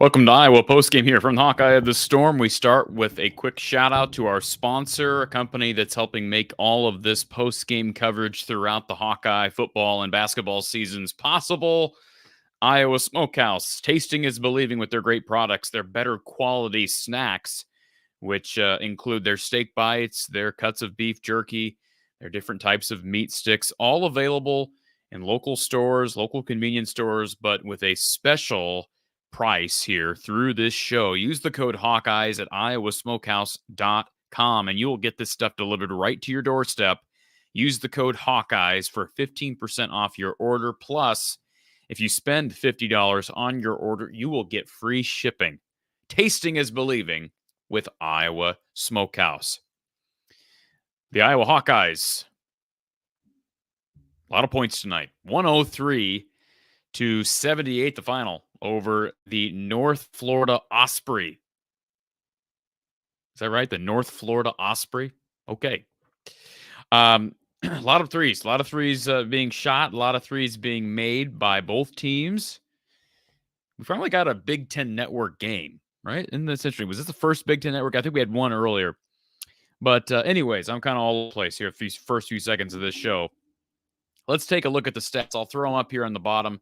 Welcome to Iowa Postgame here from the Hawkeye of the Storm. We start with a quick shout out to our sponsor, a company that's helping make all of this postgame coverage throughout the Hawkeye football and basketball seasons possible. Iowa Smokehouse. Tasting is believing with their great products, their better quality snacks, which include their steak bites, their cuts of beef jerky, their different types of meat sticks, all available in local stores, local convenience stores, but with a special price here through this show. Use the code Hawkeyes at iowasmokehouse.com and you will get this stuff delivered right to your doorstep. Use the code Hawkeyes for 15% off your order. Plus, if you spend $50 on your order, you will get free shipping. Tasting is believing with Iowa Smokehouse. The Iowa Hawkeyes, a lot of points tonight. 103-78 the final over the North Florida Osprey. Is that right? The North Florida Osprey? Okay. A lot of threes being shot, a lot of threes being made by both teams. We finally got a Big Ten Network game, right? Isn't this interesting? Was this the first Big Ten Network? I think we had one earlier. But anyways, I'm kind of all over the place here for these first few seconds of this show. Let's take a look at the stats. I'll throw them up here on the bottom.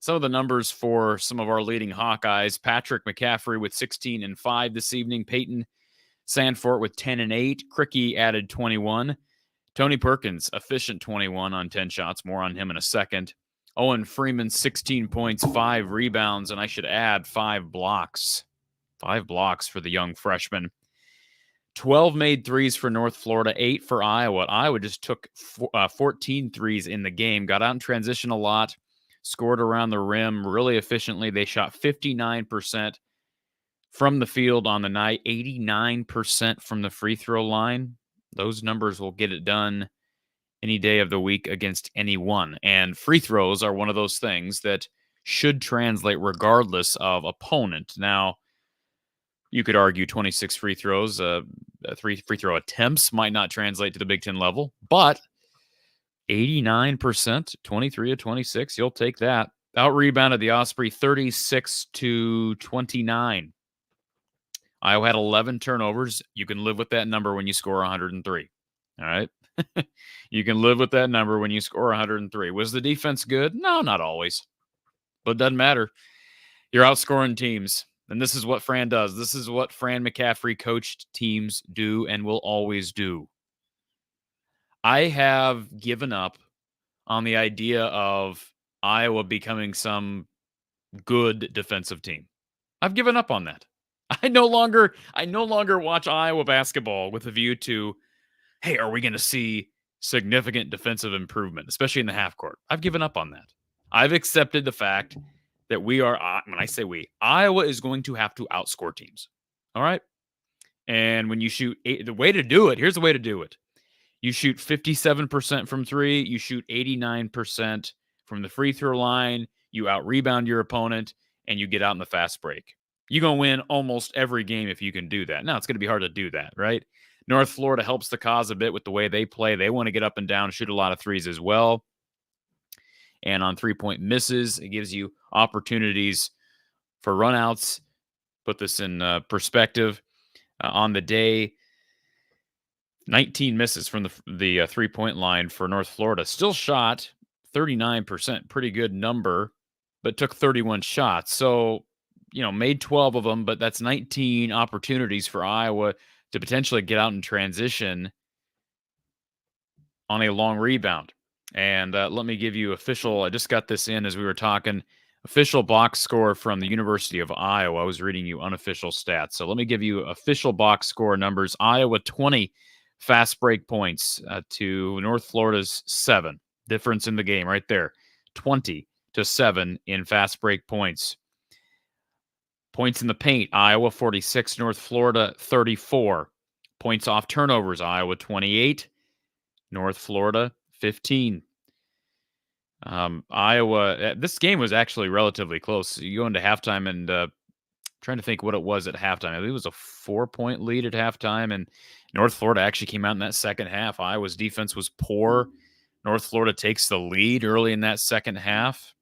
Some of the numbers for some of our leading Hawkeyes. Patrick McCaffrey with 16 and 5 this evening. Peyton Sandfort with 10 and 8. Cricky added 21. Tony Perkins, efficient 21 on 10 shots. More on him in a second. Owen Freeman, 16 points, 5 rebounds, and I should add 5 blocks. 5 blocks for the young freshman. 12 made threes for North Florida, 8 for Iowa. Iowa just took 14 threes in the game. Got out in transition a lot. Scored around the rim really efficiently. They shot 59% from the field on the night, 89% from the free throw line. Those numbers will get it done any day of the week against anyone. And free throws are one of those things that should translate regardless of opponent. Now, you could argue 26 free throws, 3 free throw attempts might not translate to the Big Ten level, but 89%, 23 of 26. You'll take that. Out-rebounded the Osprey 36-29. Iowa had 11 turnovers. You can live with that number when you score 103. All right? You can live with that number when you score 103. Was the defense good? No, not always. But it doesn't matter. You're outscoring teams. And this is what Fran does. This is what Fran McCaffrey coached teams do and will always do. I have given up on the idea of Iowa becoming some good defensive team. I've given up on that. I no longer watch Iowa basketball with a view to, hey, are we going to see significant defensive improvement, especially in the half court? I've given up on that. I've accepted the fact that we are, when I say we, Iowa is going to have to outscore teams. All right? And when you shoot, the way to do it, here's the way to do it. You shoot 57% from three. You shoot 89% from the free throw line. You out-rebound your opponent, and you get out in the fast break. You're going to win almost every game if you can do that. Now, it's going to be hard to do that, right? North Florida helps the cause a bit with the way they play. They want to get up and down, shoot a lot of threes as well. And on three-point misses, it gives you opportunities for runouts. Put this in perspective. On the day, 19 misses from the three-point line for North Florida. Still shot 39%. Pretty good number. but took 31 shots. So, made 12 of them, but that's 19 opportunities for Iowa to potentially get out in transition on a long rebound. And let me give you official, I just got this in as we were talking, official box score from the University of Iowa. I was reading you unofficial stats. So let me give you official box score numbers. Iowa 20 fast break points to North Florida's 7. Difference in the game right there. 20-7 in fast break points. Points in the paint, Iowa 46, North Florida 34. Points off turnovers, Iowa 28, North Florida 15. Iowa, this game was actually relatively close. You go into halftime and trying to think what it was at halftime. I think it was a 4-point lead at halftime, and North Florida actually came out in that second half. Iowa's defense was poor. North Florida takes the lead early in that second half.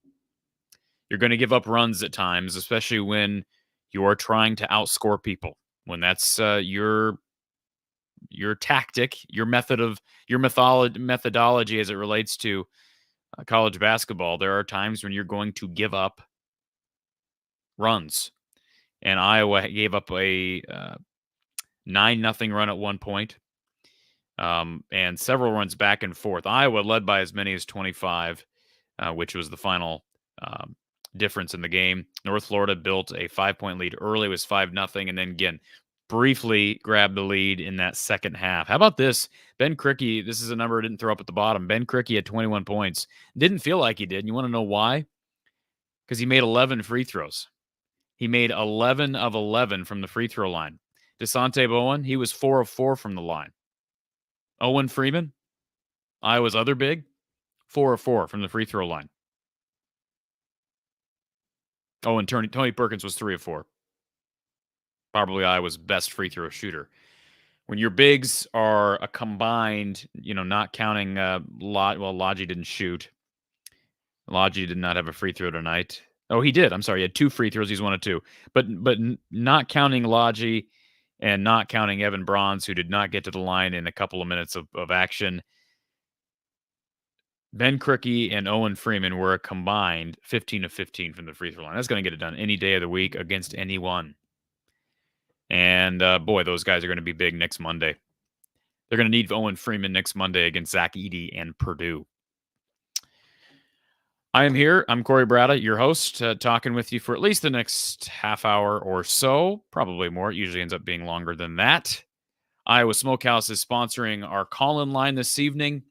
You're going to give up runs at times, especially when you are trying to outscore people. When that's your tactic, your methodology as it relates to college basketball, there are times when you're going to give up runs. And Iowa gave up a 9-0 run at one point, and several runs back and forth. Iowa led by as many as 25, which was the final difference in the game. North Florida built a 5-point lead early. It was 5-0, and then again, briefly grabbed the lead in that second half. How about this? Ben Krikke, this is a number I didn't throw up at the bottom. Ben Krikke had 21 points. Didn't feel like he did. And you want to know why? Because he made 11 free throws. He made 11 of 11 from the free throw line. Desante Bowen, he was 4 of 4 from the line. Owen Freeman, Iowa's other big, 4 of 4 from the free throw line. Oh, and Tony Perkins was 3 of 4. Probably Iowa's best free throw shooter. When your bigs are a combined, not counting Lodgy didn't shoot. Lodgy did not have a free throw tonight. Oh, he did. I'm sorry. He had 2 free throws. He's 1 of 2. But not counting Lodgy and not counting Evan Bronze, who did not get to the line in a couple of minutes of action, Ben Krikke and Owen Freeman were a combined 15 of 15 from the free throw line. That's going to get it done any day of the week against anyone. And, boy, those guys are going to be big next Monday. They're going to need Owen Freeman next Monday against Zach Edey and Purdue. I am here. I'm Cory Brada, your host, talking with you for at least the next half hour or so, probably more. It usually ends up being longer than that. Iowa Smokehouse is sponsoring our call-in line this evening.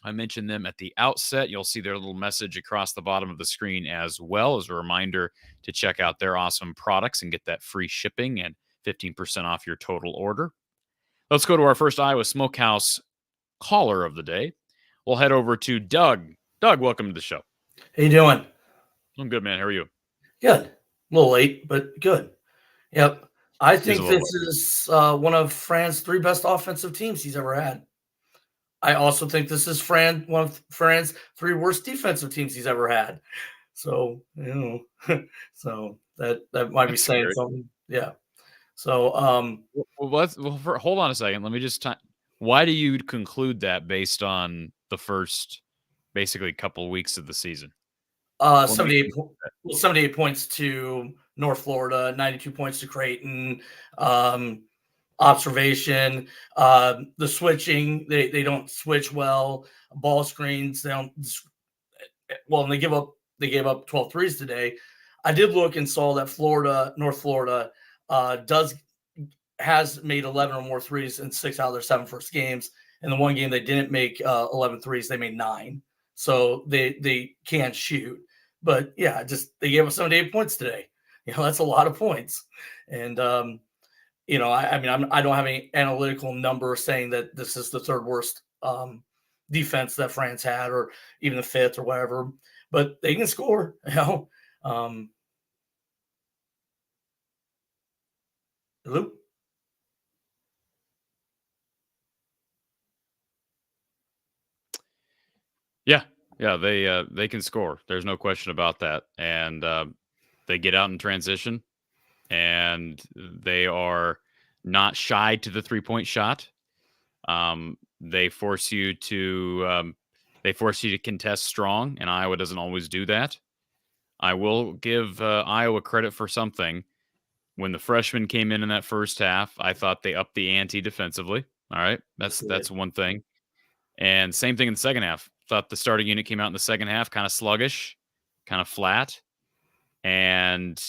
I mentioned them at the outset. You'll see their little message across the bottom of the screen as well as a reminder to check out their awesome products and get that free shipping and 15% off your total order. Let's go to our first Iowa Smokehouse caller of the day. We'll head over to Doug. Doug, welcome to the show. How you doing? I'm good, man. How are you? Good. A little late, but good. Yep. I think this is one of Fran's 3 best offensive teams he's ever had. I also think this is one of Fran's 3 worst defensive teams he's ever had. So, so that might be saying something. Yeah. So, hold on a second. Let me just why do you conclude that based on the first basically couple of weeks of the season? 78 points to North Florida, 92 points to Creighton. Observation, the switching, they don't switch well. Ball screens, they don't. Well, and they gave up 12 threes today. I did look and saw that North Florida, has made 11 or more threes in 6 out of their 7 first games. In the one game they didn't make 11 threes, they made 9. So they can shoot. But yeah, they gave us 78 points today. That's a lot of points. And I don't have any analytical number saying that this is the 3rd worst defense that France had, or even the 5th or whatever. But they can score. Hello. Yeah, they can score. There's no question about that. And they get out in transition, and they are not shy to the 3-point shot. They force you to contest strong, and Iowa doesn't always do that. I will give Iowa credit for something. When the freshmen came in that first half, I thought they upped the ante defensively. All right, that's one thing. And same thing in the second half. Thought the starting unit came out in the second half kind of sluggish, kind of flat, and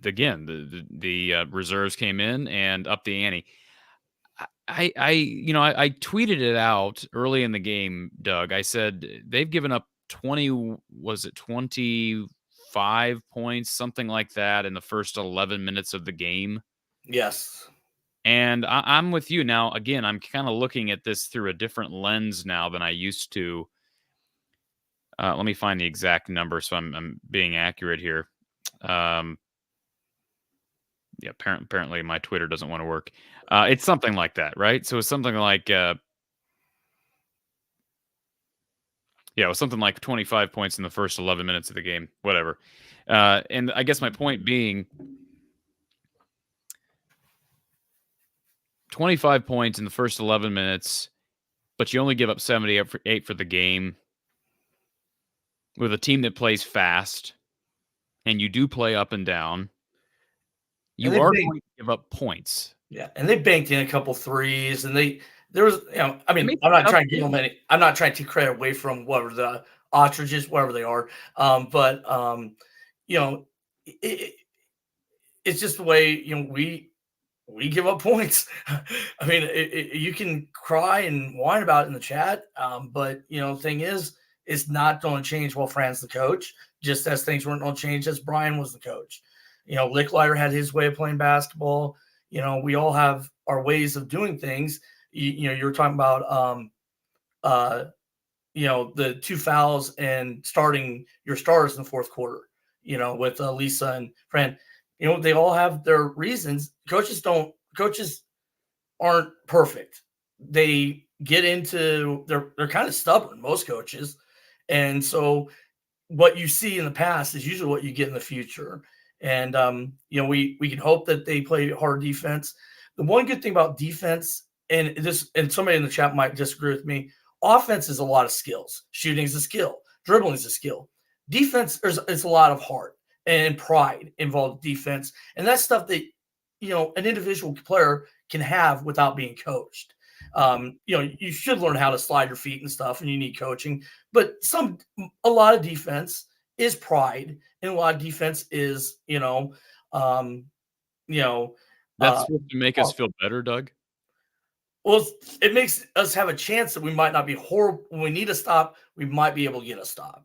again the reserves came in and upped the ante. I tweeted it out early in the game, Doug. I said they've given up 25 points, something like that, in the first 11 minutes of the game. Yes. And I'm with you now. Again, I'm kind of looking at this through a different lens now than I used to. Let me find the exact number so I'm being accurate here. Yeah, apparently my Twitter doesn't want to work. It's something like that, right? So it's something like, it was something like 25 points in the first 11 minutes of the game, whatever. And I guess my point being, 25 points in the first 11 minutes, but you only give up 78 for the game with a team that plays fast, and you do play up and down. You are going to give up points. Yeah, and they banked in a couple threes, and there was, I'm not trying to give them any. I'm not trying to take credit away from whatever the Ostriches, whatever they are. But it's just the way we give up points. I mean, you can cry and whine about it in the chat, but thing is, it's not going to change while Fran's the coach. Just as things weren't going to change as Brian was the coach. Licklider had his way of playing basketball. We all have our ways of doing things. You're talking about, the 2 fouls and starting your stars in the fourth quarter, with Lisa and Fran. They all have their reasons. Coaches aren't perfect. They get into, they're kind of stubborn, most coaches. And so what you see in the past is usually what you get in the future. And, we can hope that they play hard defense. The one good thing about defense, and somebody in the chat might disagree with me, offense is a lot of skills. Shooting is a skill. Dribbling is a skill. Defense is a lot of heart and pride involved in defense. And that's stuff that, an individual player can have without being coached. You should learn how to slide your feet and stuff, and you need coaching. But a lot of defense is pride, and a lot of defense is, that's supposed to make us feel better, Doug. Well, it makes us have a chance that we might not be horrible. When we need a stop, we might be able to get a stop.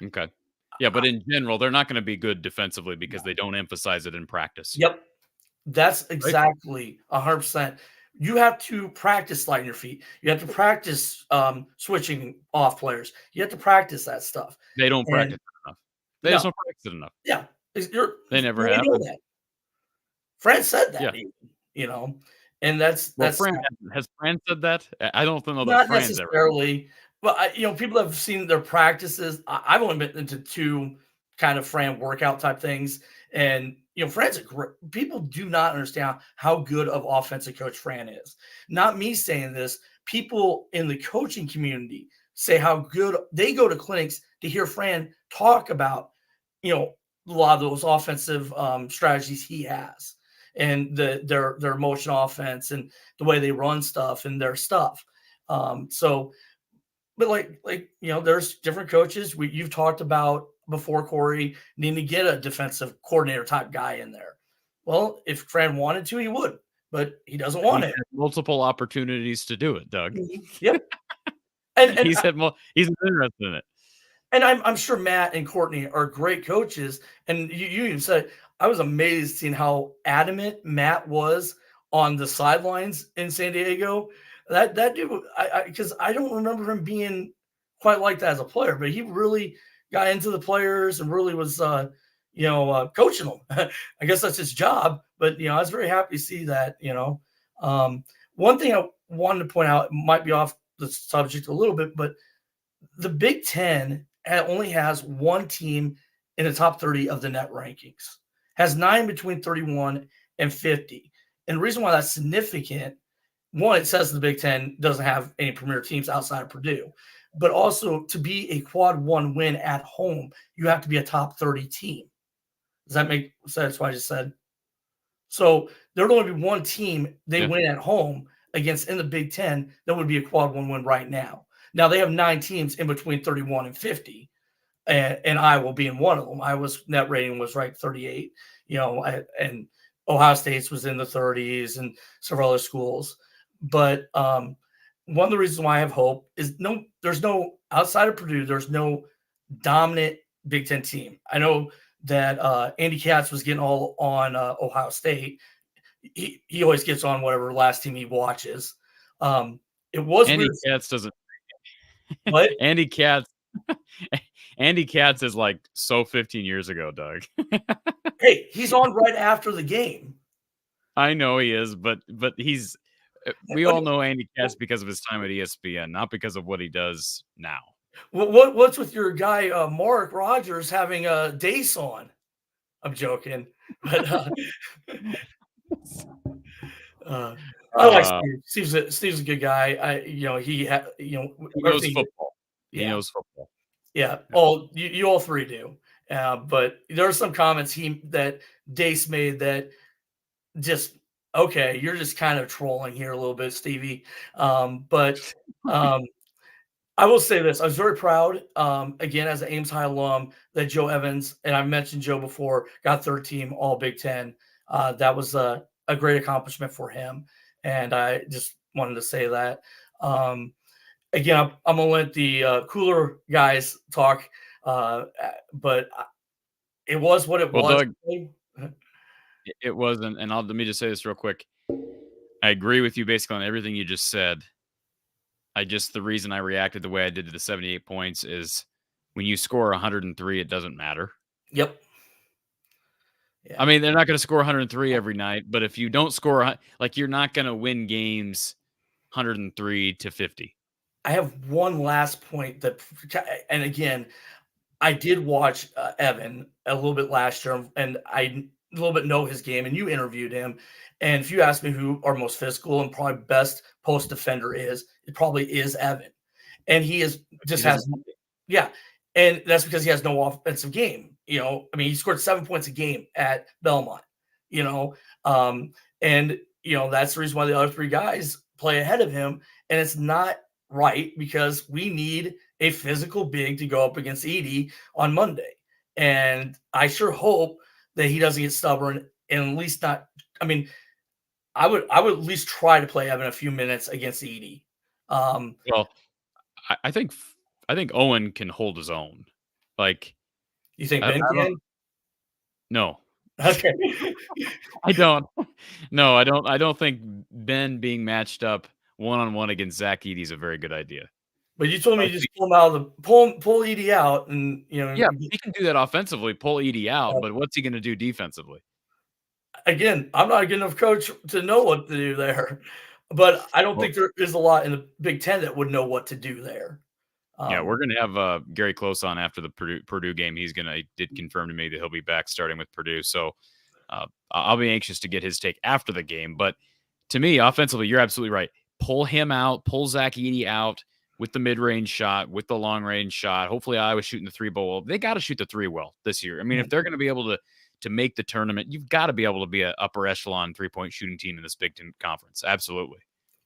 Okay. Yeah, but in general, they're not going to be good defensively because they don't emphasize it in practice. Yep. That's exactly 100%. You have to practice sliding your feet. You have to practice switching off players. You have to practice that stuff. They don't practice it enough. They just don't practice it enough. Yeah. They never have. That. Fran said that, and that's Fran, has Fran said that? I don't know that not Fran's necessarily. But people have seen their practices. I've only been into 2 kind of Fran workout type things, and Fran's people do not understand how good of offensive coach Fran is. Not me saying this. People in the coaching community say how good they go to clinics to hear Fran talk about, a lot of those offensive strategies he has, and their motion offense and the way they run stuff and their stuff. But there's different coaches. You've talked about before, Cory, needing to get a defensive coordinator type guy in there. Well, if Fran wanted to, he would, but he doesn't want it. Multiple opportunities to do it, Doug. Yep. and he's interested in it. And I'm sure Matt and Courtney are great coaches. And you even said, I was amazed seeing how adamant Matt was on the sidelines in San Diego. That dude, because I don't remember him being quite like that as a player, but he really got into the players and really was, coaching them. I guess that's his job, but, I was very happy to see that, one thing I wanted to point out, might be off the subject a little bit, but the Big Ten only has 1 team in the top 30 of the net rankings, has 9 between 31 and 50. And the reason why that's significant, one, it says the Big Ten doesn't have any premier teams outside of Purdue. but also to be a quad one win at home, you have to be a top 30 team. Does that make sense? What I just said. So there would only be one team they win at home against in the Big Ten that would be a quad one win right now. Now they have 9 teams in between 31 and 50, and Iowa being one of them. Iowa's net rating was right 38, and Ohio State's was in the 30s and several other schools. But one of the reasons why I have hope is there's no outside of Purdue, there's no dominant Big Ten team. I know that Andy Katz was getting all on Ohio State. He always gets on whatever last team he watches. It was Andy weird. Katz doesn't. What? Andy Katz. Andy Katz is like so 15 years ago, Doug. Hey, he's on right after the game. I know he is, but he's. We all know Andy Katz because of his time at ESPN, not because of what he does now. What's with your guy Mark Rogers having a Dace on? I'm joking, but I like Steve. Steve's a good guy. He knows football. Yeah. He knows football. Yeah. Oh, you all three do. But there are some comments that Dace made that just okay. You're just kind of trolling here a little bit, Stevie. But I will say this. I was very proud, again, as an Ames High alum, that Joe Evans, and I've mentioned Joe before, got third team All Big Ten. That was a great accomplishment for him. And I just wanted to say that. Again, I'm going to let the cooler guys talk, but it was what it was. Doug, it wasn't. And let me just say this real quick. I agree with you basically on everything you just said. The reason I reacted the way I did to the 78 points is when you score 103, it doesn't matter. Yep. Yeah. I mean, they're not going to score 103 every night, but if you don't score, you're not going to win games 103 to 50. I have one last point and again, I did watch Evan a little bit last year, and I a little bit know his game, and you interviewed him. And if you ask me who our most physical and probably best post defender is, it probably is Evan. And he and that's because he has no offensive game. I mean, he scored 7 points a game at Belmont, and that's the reason why the other three guys play ahead of him. And it's not right because we need a physical big to go up against Edey on Monday. And I sure hope that he doesn't get stubborn and at least not. I mean, I would at least try to play Evan a few minutes against Edey. Well, I think Owen can hold his own. You think Ben can? No. Okay. I don't. No, I don't. I don't think Ben being matched up one-on-one against Zach Edey is a very good idea. But you told me you just pull him out of the pull Edey out, and yeah, he can do that offensively, pull Edey out. But what's he going to do defensively? Again, I'm not a good enough coach to know what to do there, but I don't think there is a lot in the Big Ten that would know what to do there. Yeah, we're going to have Gary Close on after the Purdue game. He did confirm to me that he'll be back starting with Purdue. So I'll be anxious to get his take after the game. But to me, offensively, you're absolutely right. Pull him out, pull Zach Edey out with the mid-range shot, with the long-range shot. Hopefully Iowa's shooting the three well. They got to shoot the three well this year. I mean, if they're going to be able to make the tournament, you've got to be able to be an upper echelon three-point shooting team in this Big Ten Conference. Absolutely.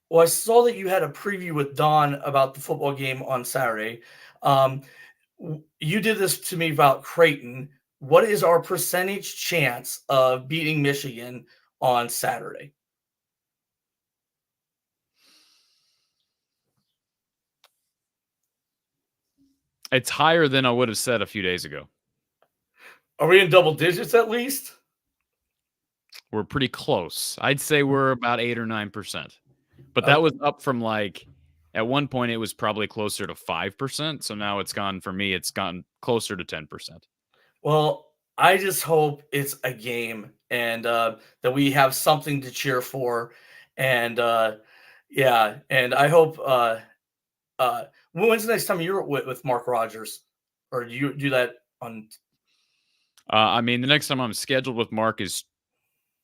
Well, I saw that you had a preview with Don about the football game on Saturday. You did this to me about Creighton. What is our percentage chance of beating Michigan on Saturday? It's higher than I would have said a few days ago. Are we in double digits at least? We're pretty close. I'd say we're about 8 or 9%. But that was up from at one point it was probably closer to 5%. So now it's gone closer to 10%. Well, I just hope it's a game and that we have something to cheer for. And and I hope when's the next time you're with Mark Rogers? Or do you do that on I mean, the next time I'm scheduled with Mark is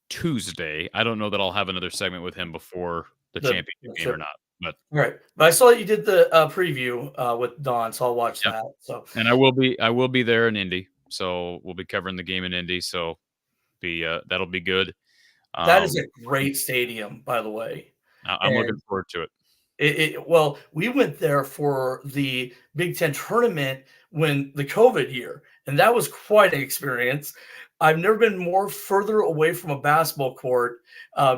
Tuesday. I don't know that I'll have another segment with him before the championship game or not. But Right. But I saw that you did the preview with Don, so I'll watch yeah, that. So and I will be there in Indy, so we'll be covering the game in Indy. So that'll be good. that is a great stadium, by the way. I'm looking And forward to it. well, we went there for the Big Ten tournament when the COVID year, and that was quite an experience. I've never been more further away from a basketball court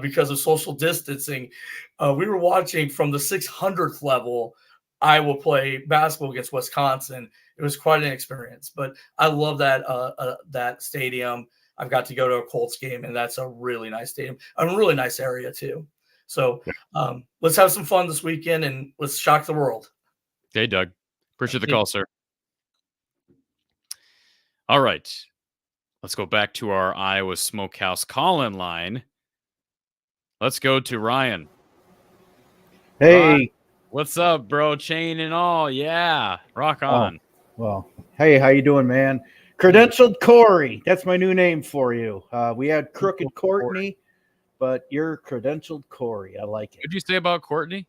because of social distancing. We were watching from the 600th level Iowa play basketball against Wisconsin. It was quite an experience, but I love that stadium. I've got to go to a Colts game, and that's a really nice stadium, a really nice area too. So let's have some fun this weekend and let's shock the world. Hey, Doug. Appreciate the call, sir. All right. Let's go back to our Iowa Smokehouse call-in line. Let's go to Ryan. Hey. Ryan, what's up, bro? Chain and all. Yeah. Rock on. Well, hey, how you doing, man? Credentialed Cory. That's my new name for you. We had Crooked Courtney, but you're Credentialed Cory. I like it. What did you say about Courtney?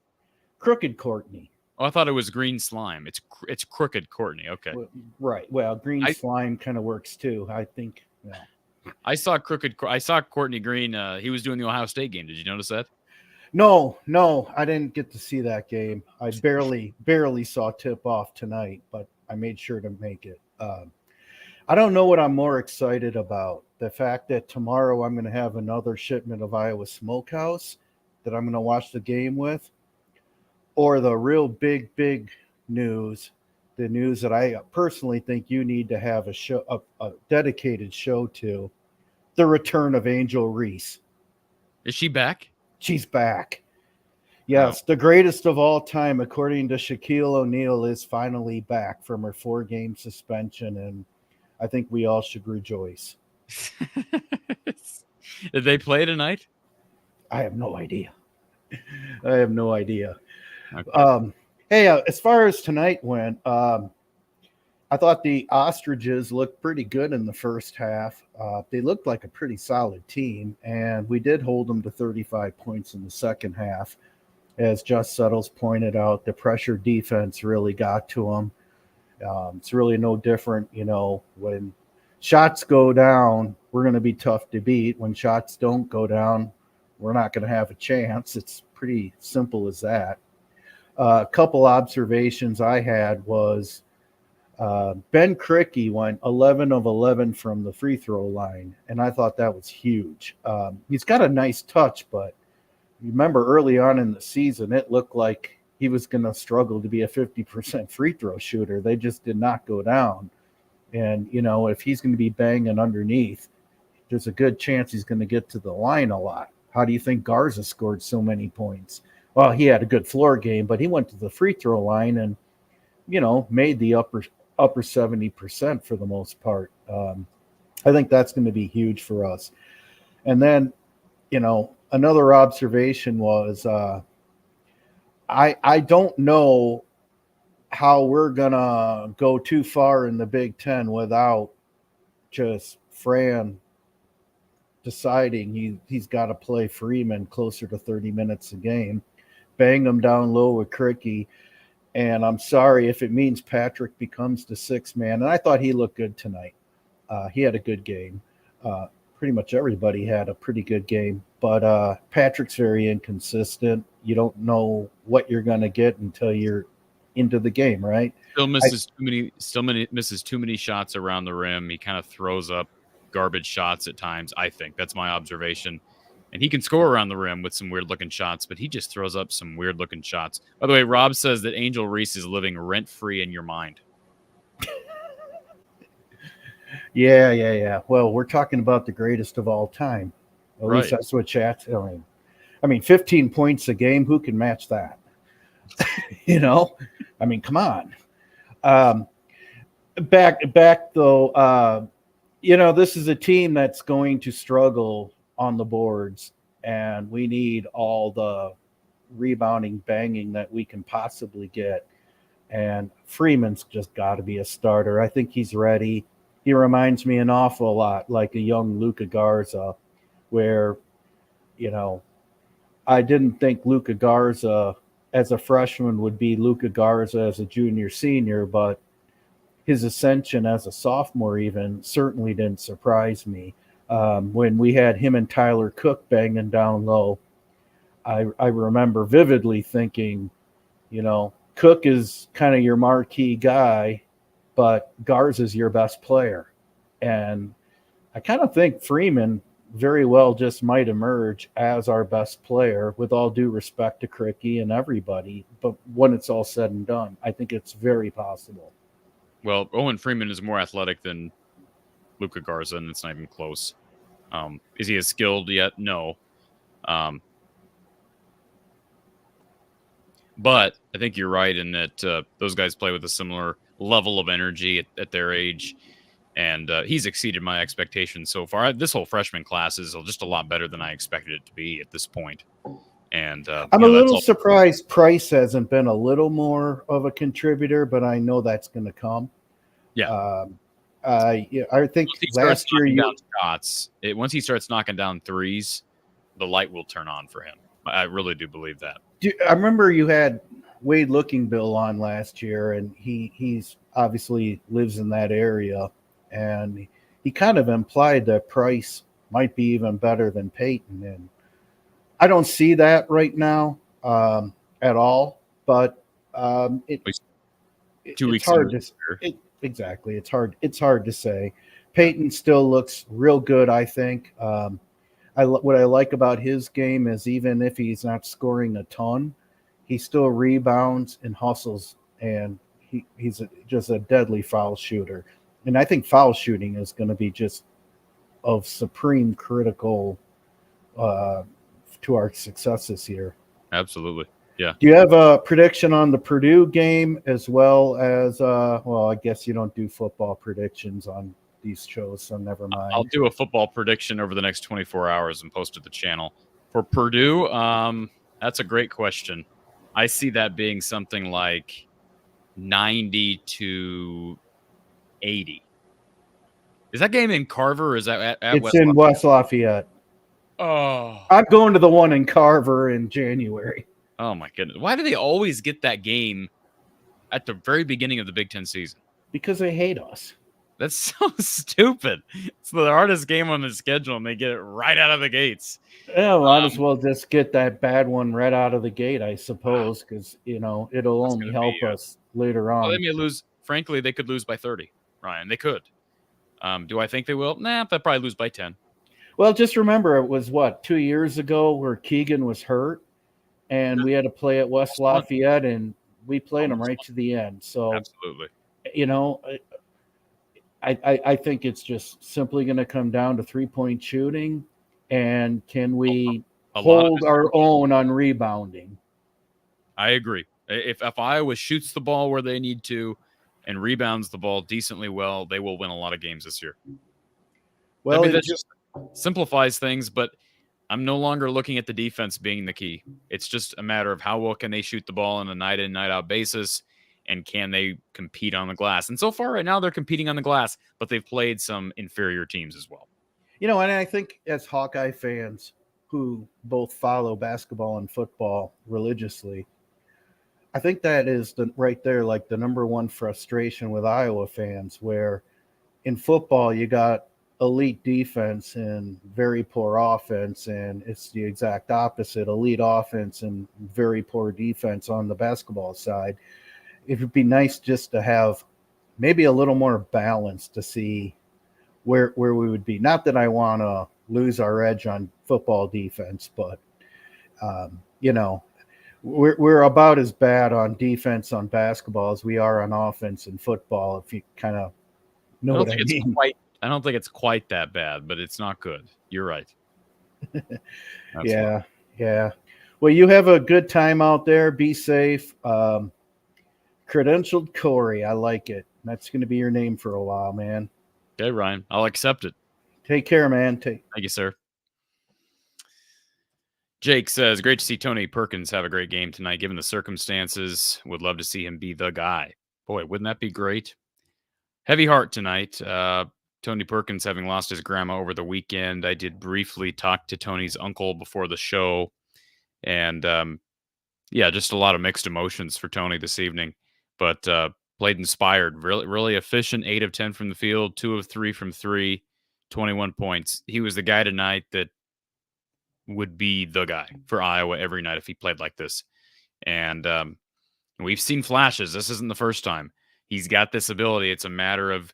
Crooked Courtney. Oh, I thought it was Green Slime. It's Crooked Courtney. Okay. Right. Well, Green Slime kind of works too. I think. Yeah. I saw Courtney Green. He was doing the Ohio State game. Did you notice that? No, I didn't get to see that game. I barely saw tip off tonight, but I made sure to make it. I don't know what I'm more excited about. The fact that tomorrow I'm going to have another shipment of Iowa Smokehouse that I'm going to watch the game with, or the real big news, the news that I personally think you need to have a dedicated show to, the return of Angel Reese. Is she back? She's back. Yes, the greatest of all time, according to Shaquille O'Neal, is finally back from her 4-game suspension, and I think we all should rejoice. Did they play tonight? I have no idea. Okay. Hey, as far as tonight went, I thought the Ostriches looked pretty good in the first half. They looked like a pretty solid team, and we did hold them to 35 points in the second half. As Just Settles pointed out, the pressure defense really got to them. It's really no different, when shots go down, we're going to be tough to beat. When shots don't go down, we're not going to have a chance. It's pretty simple as that. A couple observations I had was Ben Krikke went 11 of 11 from the free throw line, and I thought that was huge. He's got a nice touch, but remember early on in the season, it looked like he was going to struggle to be a 50% free throw shooter. They just did not go down. And, if he's going to be banging underneath, there's a good chance he's going to get to the line a lot. How do you think Garza scored so many points? Well, he had a good floor game, but he went to the free throw line and, made the upper 70% for the most part. I think that's going to be huge for us. And then, another observation was I don't know how we're going to go too far in the Big Ten without just Fran deciding he's got to play Freeman closer to 30 minutes a game, bang him down low with Krikke. And I'm sorry if it means Patrick becomes the sixth man. And I thought he looked good tonight. He had a good game. Pretty much everybody had a pretty good game. But Patrick's very inconsistent. You don't know what you're going to get until you're into the game, right? Still misses too many shots around the rim. He kind of throws up garbage shots at times, I think. That's my observation. And he can score around the rim with some weird-looking shots, but he just throws up some weird-looking shots. By the way, Rob says that Angel Reese is living rent-free in your mind. Yeah. Well, we're talking about the greatest of all time. At least that's what chat's telling. I mean, 15 points a game, who can match that? I mean, come on. Back though, this is a team that's going to struggle on the boards, and we need all the rebounding banging that we can possibly get. And Freeman's just got to be a starter. I think he's ready. He reminds me an awful lot like a young Luka Garza, where, I didn't think Luka Garza as a freshman would be Luka Garza as a junior, senior, but his ascension as a sophomore even certainly didn't surprise me. When we had him and Tyler Cook banging down low, I remember vividly thinking, Cook is kind of your marquee guy, but Garza's your best player. And I kind of think Freeman very well just might emerge as our best player, with all due respect to Cricky and everybody. But when it's all said and done, I think it's very possible. Well, Owen Freeman is more athletic than Luka Garza, and it's not even close. Is he as skilled yet? No. But I think you're right in that those guys play with a similar level of energy at their age. And he's exceeded my expectations so far. This whole freshman class is just a lot better than I expected it to be at this point. And I'm a little surprised Price hasn't been a little more of a contributor, but I know that's going to come. Yeah. I think last year once he starts knocking down threes, the light will turn on for him. I really do believe that. I remember you had Wade Lookingbill on last year, and he's obviously lives in that area, and he kind of implied that Price might be even better than Peyton, and I don't see that right now at all. But it's hard to exactly. It's hard to say. Peyton still looks real good, I think. What I like about his game is even if he's not scoring a ton, he still rebounds and hustles, and he's just a deadly foul shooter. And I think foul shooting is going to be just of supreme critical to our success this year. Absolutely. Yeah. Do you have a prediction on the Purdue game as well as I guess you don't do football predictions on these shows, so never mind. I'll do a football prediction over the next 24 hours and post to the channel. For Purdue, that's a great question. I see that being something like 90-80. Is that game in Carver or is that at It's in West Lafayette. Oh. I'm going to the one in Carver in January. Oh, my goodness. Why do they always get that game at the very beginning of the Big Ten season? Because they hate us. That's so stupid. It's the hardest game on the schedule, and they get it right out of the gates. Yeah, might as well just get that bad one right out of the gate, I suppose, because, it'll only help us later on. Well, they may lose. Frankly, they could lose by 30, Ryan. They could. Do I think they will? Nah, they'll probably lose by 10. Well, just remember, it was, 2 years ago where Keegan was hurt, and we had to play at West Lafayette, and we played them right to the end. So, absolutely. I think it's just simply going to come down to 3-point shooting, and can we hold our own on rebounding? I agree. If Iowa shoots the ball where they need to and rebounds the ball decently well, they will win a lot of games this year. Well, that just simplifies things, but I'm no longer looking at the defense being the key. It's just a matter of how well can they shoot the ball on a night in, night out basis. And can they compete on the glass? And so far right now, they're competing on the glass, but they've played some inferior teams as well. And I think as Hawkeye fans who both follow basketball and football religiously, I think that is right there, like the number one frustration with Iowa fans, where in football, you got elite defense and very poor offense, and it's the exact opposite, elite offense and very poor defense on the basketball side. It would be nice just to have maybe a little more balance to see where we would be. Not that I want to lose our edge on football defense, but we're about as bad on defense on basketball as we are on offense and football, if you kind of know what I mean. I don't think it's quite that bad, but it's not good. You're right. Yeah. Well, you have a good time out there. Be safe. Credentialed Cory. I like it. That's going to be your name for a while, man. Okay, Ryan. I'll accept it. Take care, man. Thank you, sir. Jake says, great to see Tony Perkins have a great game tonight, given the circumstances. Would love to see him be the guy. Boy, wouldn't that be great? Heavy heart tonight. Tony Perkins having lost his grandma over the weekend. I did briefly talk to Tony's uncle before the show. And Yeah, just a lot of mixed emotions for Tony this evening, but played inspired. Really efficient. 8 of 10 from the field, 2 of 3 from 3, 21 points. He was the guy tonight that would be the guy for Iowa every night if he played like this. And we've seen flashes. This isn't the first time. He's got this ability. It's a matter of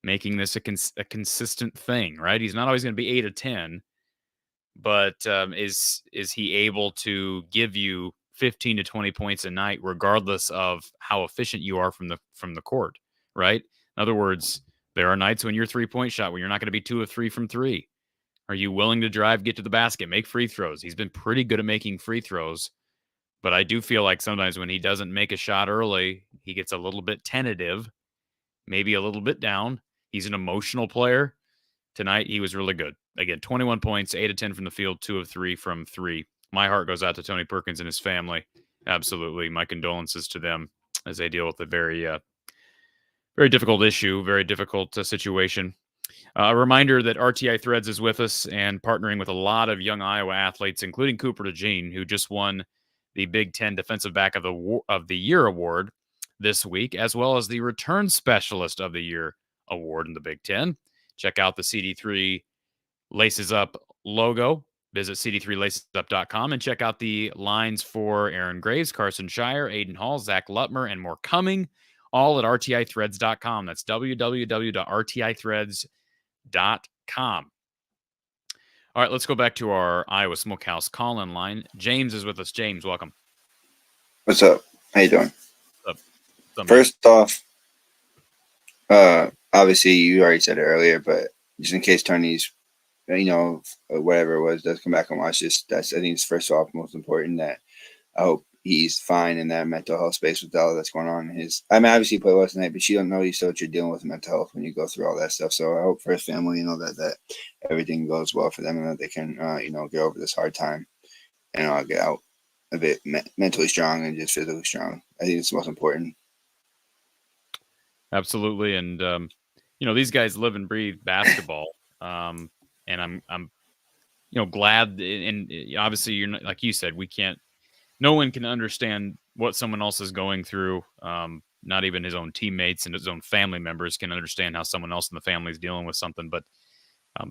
making this a consistent thing, right? He's not always going to be 8 of 10, but is he able to give you 15 to 20 points a night, regardless of how efficient you are from the court, right? In other words, there are nights when your 3-point shot, when you're not going to be 2 of 3 from 3. Are you willing to drive, get to the basket, make free throws? He's been pretty good at making free throws, but I do feel like sometimes when he doesn't make a shot early, he gets a little bit tentative, maybe a little bit down. He's an emotional player. Tonight, he was really good. Again, 21 points, 8 of 10 from the field, 2 of 3 from 3. My heart goes out to Tony Perkins and his family. Absolutely. My condolences to them as they deal with a very, very difficult issue, very difficult situation. A reminder that RTI Threads is with us and partnering with a lot of young Iowa athletes, including Cooper DeJean, who just won the Big Ten Defensive Back of the Year award this week, as well as the Return Specialist of the Year award in the Big Ten. Check out the CD3 Laces Up logo. Visit cd3lacesup.com and check out the lines for Aaron Graves, Carson Shire, Aiden Hall, Zach Lutmer, and more coming, all at rtithreads.com. That's www.rtithreads.com. All right, let's go back to our Iowa Smokehouse call-in line. James is with us. James, welcome. What's up? How you doing? What's up, First off, obviously you already said it earlier, but just in case Tony's, whatever it was, does come back and watch this, I think it's first off most important that I hope he's fine in that mental health space with all that's going on in his. I mean, obviously he played well tonight, but you don't know what you're dealing with mental health when you go through all that stuff. So I hope for his family, that everything goes well for them and that they can, get over this hard time and get out a bit mentally strong and just physically strong. I think it's the most important. Absolutely, and these guys live and breathe basketball, and I'm glad. And obviously, you're not, like you said, we can't. No one can understand what someone else is going through. Not even his own teammates and his own family members can understand how someone else in the family is dealing with something. But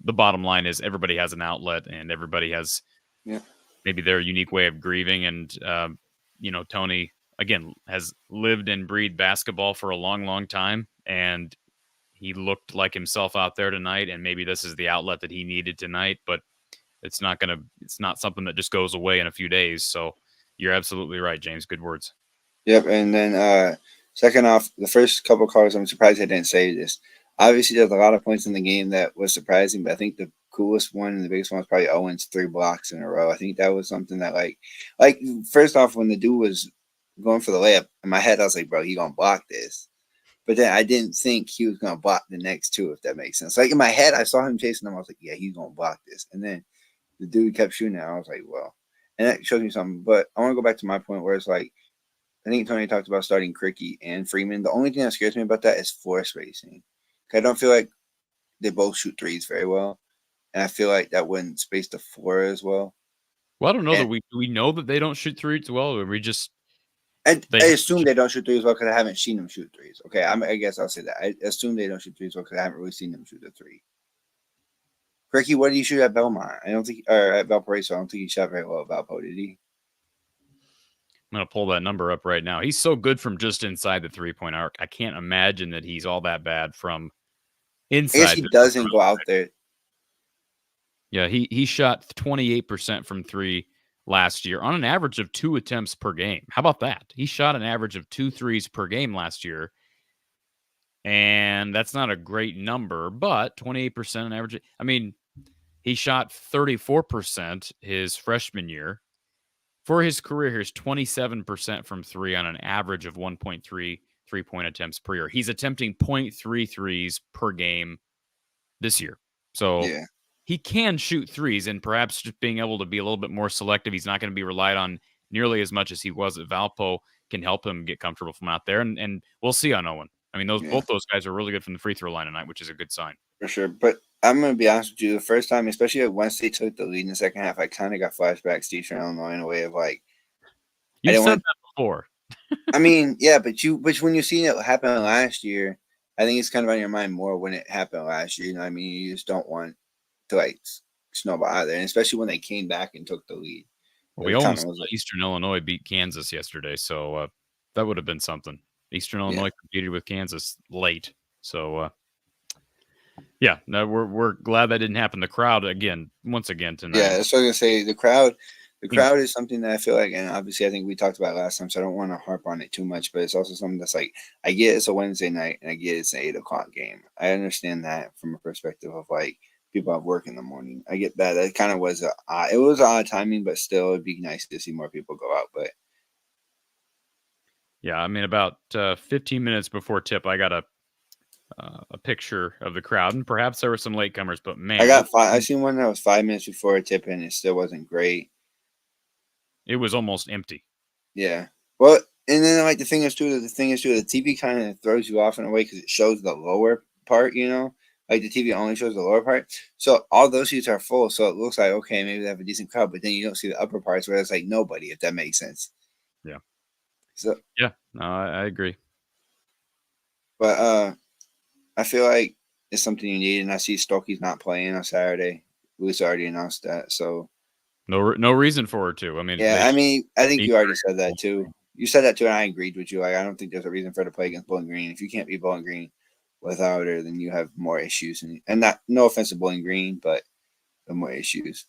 the bottom line is everybody has an outlet, and everybody has maybe their unique way of grieving. And Tony, again, has lived and breathed basketball for a long, long time, and he looked like himself out there tonight. And maybe this is the outlet that he needed tonight, but it's not something that just goes away in a few days. So you're absolutely right, James. Good words. Yep. And then second off, the first couple of calls, I'm surprised I didn't say this. Obviously, there's a lot of points in the game that was surprising, but I think the coolest one and the biggest one was probably Owen's 3 blocks in a row. I think that was something that like first off, when the dude was going for the layup, in my head, I was like, bro, he going to block this. But then I didn't think he was going to block the next 2, if that makes sense. Like in my head, I saw him chasing them. I was like, yeah, he's going to block this. And then the dude kept shooting it. I was like, well, and that shows me something. But I want to go back to my point where it's like, I think Tony talked about starting Cricky and Freeman. The only thing that scares me about that is floor spacing. I don't feel like they both shoot threes very well. And I feel like that wouldn't space the floor as well. Well, I don't know that we know that they don't shoot threes well, or we just I assume they don't shoot threes well because I haven't seen them shoot threes. Okay, I guess I'll say that. I assume they don't shoot threes well because I haven't really seen them shoot a 3. Cricky, what did he shoot at Belmont? I don't think, or at Valparaiso, I don't think he shot very well at Valpo, did he? I'm going to pull that number up right now. He's so good from just inside the 3-point arc. I can't imagine that he's all that bad from inside. I guess he doesn't go out there. Yeah, he shot 28% from 3 last year on an average of 2 attempts per game. How about that? He shot an average of 2 threes per game last year. And that's not a great number, but 28% on average. I mean, he shot 34% his freshman year. For his career, here's 27% from 3 on an average of 1.3 3-point attempts per year. He's attempting 0.3 threes per game this year. So he can shoot threes, and perhaps just being able to be a little bit more selective. He's not going to be relied on nearly as much as he was at Valpo, can help him get comfortable from out there. And we'll see on Owen. I mean, both those guys are really good from the free throw line tonight, which is a good sign. For sure. But I'm going to be honest with you. The first time, especially once they took the lead in the second half, I kind of got flashbacks to Eastern Illinois in a way of like, You didn't said want. that before. I mean, yeah, but when you seen it happen last year, I think it's kind of on your mind more when it happened last year. You know what I mean? You just don't want to like snowball out there, and especially when they came back and took the lead. We It kind almost of was saw like, Eastern Illinois beat Kansas yesterday, so that would have been something. Eastern Illinois competed with Kansas late, so yeah, no, we're glad that didn't happen. The crowd once again tonight. yeah, that's what I was gonna say. The crowd is something that I feel like, and obviously I think we talked about it last time, so I don't want to harp on it too much. But it's also something that's like, I get it's a Wednesday night, and I get it's an 8 o'clock game. I understand that from a perspective of like people have work in the morning. I get that. That kind of was it was odd timing, but still, it'd be nice to see more people go out. But yeah, I mean, about 15 minutes before tip, I got a picture of the crowd, and perhaps there were some latecomers, but man, I seen one that was 5 minutes before tip, and it still wasn't great. it was almost empty. Yeah. Well, and then like the thing is too, the TV kind of throws you off in a way because it shows the lower part, you know, like the TV only shows the lower part. So all those seats are full. So it looks like, okay, maybe they have a decent crowd, but then you don't see the upper parts where it's like nobody, if that makes sense. Yeah. So, yeah, no, I agree. But I feel like it's something you need. And I see Stokey's not playing on Saturday. Luis already announced that. So no reason for her to. I mean, yeah, I mean, I think you already said that too. You said that too, and I agreed with you. Like, I don't think there's a reason for her to play against Bowling Green. If you can't beat Bowling Green without her, then you have more issues. And not no offense to Bowling Green, but more issues.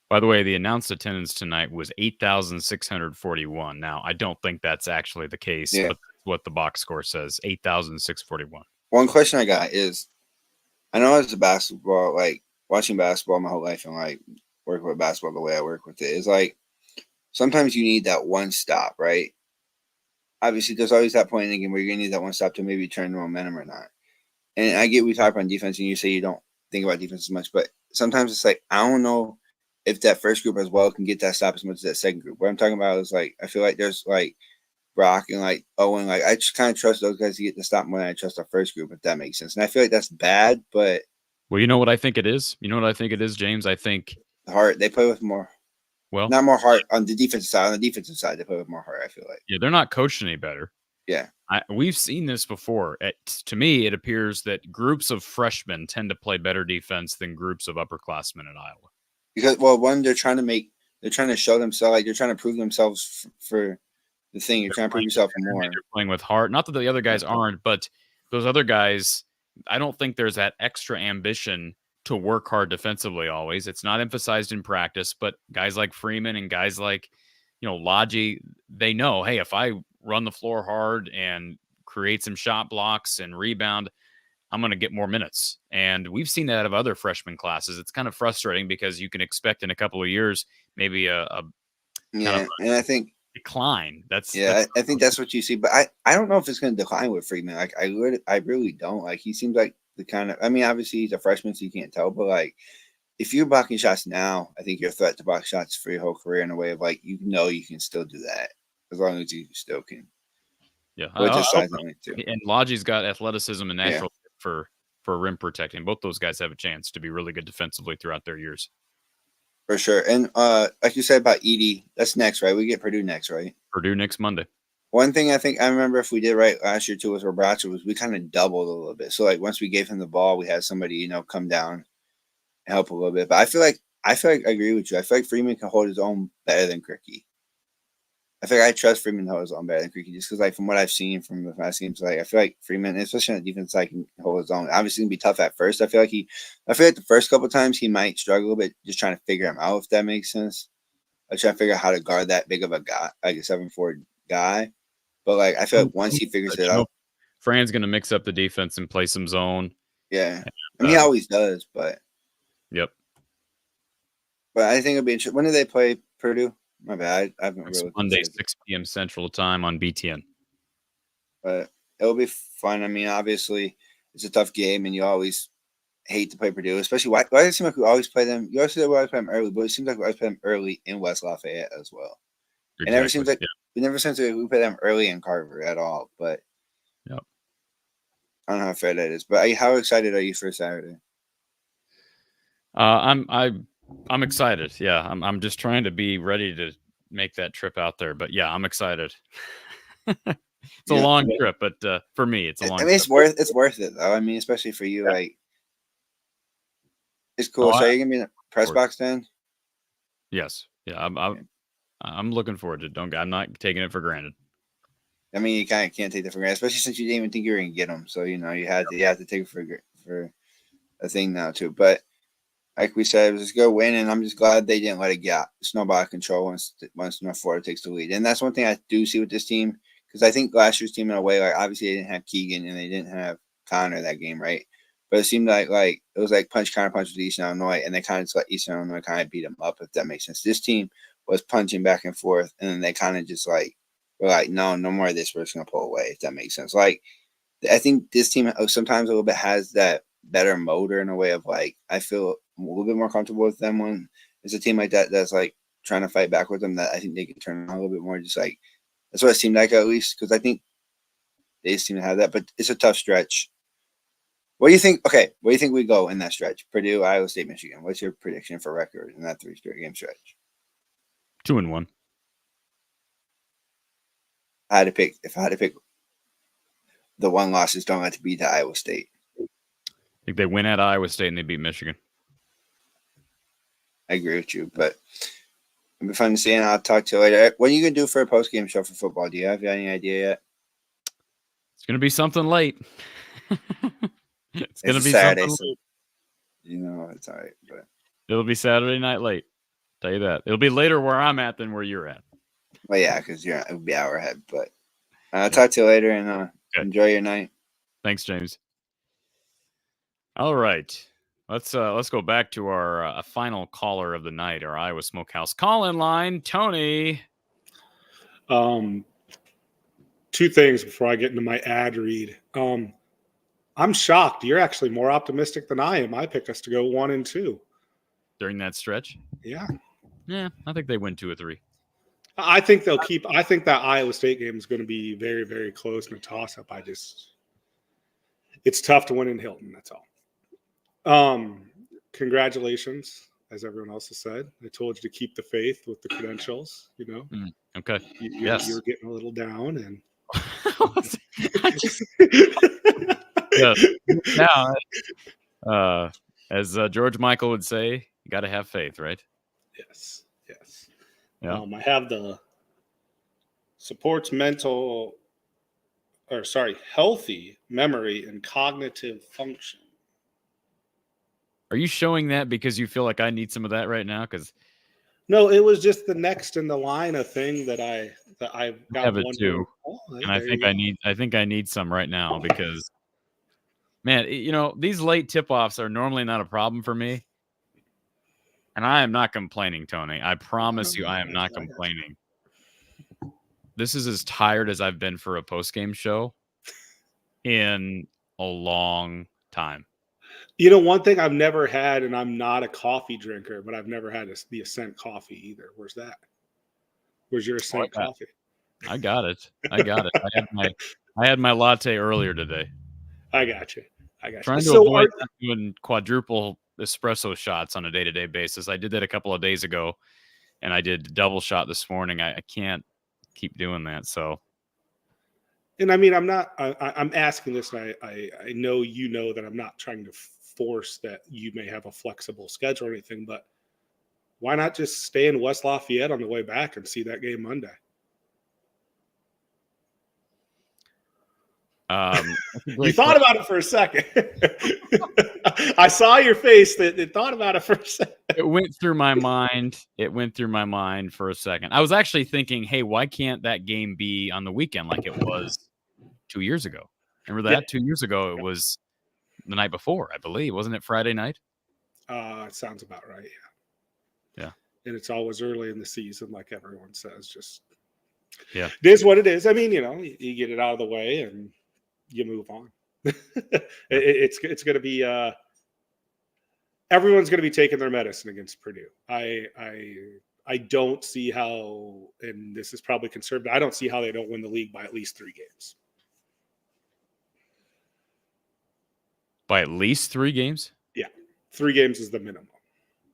By the way, the announced attendance tonight was 8,641. Now, I don't think that's actually the case, but that's what the box score says, 8,641. One question I got is, I know as a basketball, like watching basketball my whole life and like working with basketball the way I work with it is like sometimes you need that one stop, right? Obviously, there's always that point in the game where you're gonna need that one stop to maybe turn the momentum or not. And I get we talk about defense, and you say you don't think about defense as much, but sometimes it's like I don't know if that first group as well can get that stop as much as that second group. What I'm talking about is like I feel like there's like Brock and like Owen, like I just kind of trust those guys to get the stop more than I trust the first group, if that makes sense. And I feel like that's bad, but well, you know what I think it is? You know what I think it is, James? I think heart. They play with more. Well, not more heart on the defensive side. On the defensive side, they play with more heart. I feel like. Yeah, they're not coached any better. Yeah, we've seen this before. To me, it appears that groups of freshmen tend to play better defense than groups of upperclassmen in Iowa. Because one, they're trying to show themselves, like they're trying to prove themselves for the thing. You're trying to prove yourself more. They're playing with heart. Not that the other guys aren't, but those other guys, I don't think there's that extra ambition to work hard defensively always. It's not emphasized in practice, but guys like Freeman and guys like, Lodgy, they know, hey, if I run the floor hard and create some shot blocks and rebound, I'm going to get more minutes. And we've seen that out of other freshman classes. It's kind of frustrating because you can expect in a couple of years, maybe a and I think decline. I think that's what you see. But I don't know if it's going to decline with Freeman. Like I really don't. Like he seems like the kind of, I mean, obviously he's a freshman, so you can't tell, but like if you're blocking shots now, I think you're a threat to block shots for your whole career in a way of like, you can still do that as long as you still can. Yeah. Which is silently too. And Lodgy's got athleticism and natural for rim protecting. Both those guys have a chance to be really good defensively throughout their years. For sure. And like you said about Edie, that's next, right? We get Purdue next, right? Purdue next Monday. One thing I remember if we did right last year too with Robracha was we kind of doubled a little bit. So like once we gave him the ball, we had somebody, come down and help a little bit. But I feel like I agree with you. I feel like Freeman can hold his own better than Cricky. I feel like I trust Freeman to hold his own better than Cricky just because like from what I've seen from the past games, like I feel like Freeman, especially on the defense side, can hold his own. Obviously, it's gonna be tough at first. I feel like the first couple of times he might struggle a bit just trying to figure him out, if that makes sense. I try to figure out how to guard that big of a guy, like a 7'4" guy. But like I feel like once he figures it out, Fran's gonna mix up the defense and play some zone. Yeah, I mean he always does, but yep. But I think it'll be interesting. When do they play Purdue? My bad. I haven't Next really. Monday, 6 p.m. Central Time on BTN. But it'll be fun. I mean, obviously, it's a tough game, and you always hate to play Purdue, especially why does it seem like we always play them? You always say we always play them early, but it seems like we always play them early in West Lafayette as well. Exactly. It never seems like we play them early in Carver at all. But yep. I don't know how fair that is. But how excited are you for Saturday? I'm excited. Yeah, I'm just trying to be ready make that trip out there. But yeah, I'm excited. It's a long trip, but for me, it's a long. I mean, trip. it's worth it though. I mean, especially for you, Yeah. like it's cool. Oh, So you're gonna be in the press box then? Yes. Yeah. I'm looking forward to it. I'm not taking it for granted. I mean, you kind of can't take that for granted, especially since you didn't even think you were gonna get them. So you have to take it for a thing now too. But like we said, it was a good win, and I'm just glad they didn't let it get snowball out of control once North Florida takes the lead. And that's one thing I do see with this team, because I think last year's team in a way, like obviously they didn't have Keegan and they didn't have Connor that game, right? But it seemed like it was like punch counter punch with Eastern Illinois, and they kind of just let Eastern Illinois kind of beat them up, if that makes sense. This team was punching back and forth, and then they kind of just like were like, no more of this. We're just gonna pull away, if that makes sense. Like I think this team sometimes a little bit has that better motor in a way of like I feel a little bit more comfortable with them when it's a team like that that's like trying to fight back with them, that I think they can turn on a little bit more. Just like that's what it seemed like, at least, because I think they seem to have that. But it's a tough stretch. What do you think? Okay, where do you think we go in that stretch? Purdue, Iowa State, Michigan. What's your prediction for record in that 3 straight game stretch? 2-1. If I had to pick, the one loss is don't have to be to Iowa State. I think they win at Iowa State and they beat Michigan. I agree with you, but it'll be fun to see, and I'll talk to you later. What are you going to do for a post-game show for football? Do you have any idea yet? It's going to be something late. It's going to be Saturday, something so, late. it's all right. But It'll be Saturday night late. Tell you that. It'll be later where I'm at than where you're at. well, yeah, because it would be hour ahead. But I'll talk to you later, and enjoy your night. Thanks, James. All right. Let's go back to our final caller of the night, our Iowa Smokehouse call-in line, Tony. 2 things before I get into my ad read. I'm shocked. You're actually more optimistic than I am. I pick us to go 1-2 during that stretch. Yeah. I think they win 2 or 3. I think they'll keep. I think that Iowa State game is going to be very, very close and a toss-up. It's tough to win in Hilton. That's all. Congratulations, as everyone else has said. I told you to keep the faith with the credentials. Okay. Yes. You were getting a little down, and yeah. As George Michael would say, you got to have faith, right? Yes. Yeah. I have the supports healthy memory and cognitive function. Are you showing that because you feel like I need some of that right now? Because no, it was just the next in the line of thing that I've got. Have it too, and I think I need some right now because, man, these late tip-offs are normally not a problem for me, and I am not complaining, Tony. I promise you, I am not complaining. This is as tired as I've been for a post-game show in a long time. One thing I've never had, and I'm not a coffee drinker, but I've never had the Ascent coffee either. Where's that? Where's your Ascent coffee? I got it. I had my latte earlier today. I got you. Trying to avoid doing quadruple espresso shots on a day-to-day basis. I did that a couple of days ago, and I did double shot this morning. I can't keep doing that. So, and I mean, I'm asking this, and I know that I'm not trying to force that you may have a flexible schedule or anything, but why not just stay in West Lafayette on the way back and see that game Monday? You thought about it for a second. I saw your face that thought about it for a second. It went through my mind. For a second. I was actually thinking, hey, why can't that game be on the weekend like it was 2 years ago? Remember that? 2 years ago, it was the night before, I believe. Wasn't it Friday night? It sounds about right, yeah. And it's always early in the season, like everyone says. Yeah. It is what it is. I mean, you get it out of the way and you move on. It's going to be everyone's going to be taking their medicine against Purdue. I don't see how, and this is probably conservative, I don't see how they don't win the league by at least 3 games. By at least 3 games? Yeah. 3 games is the minimum.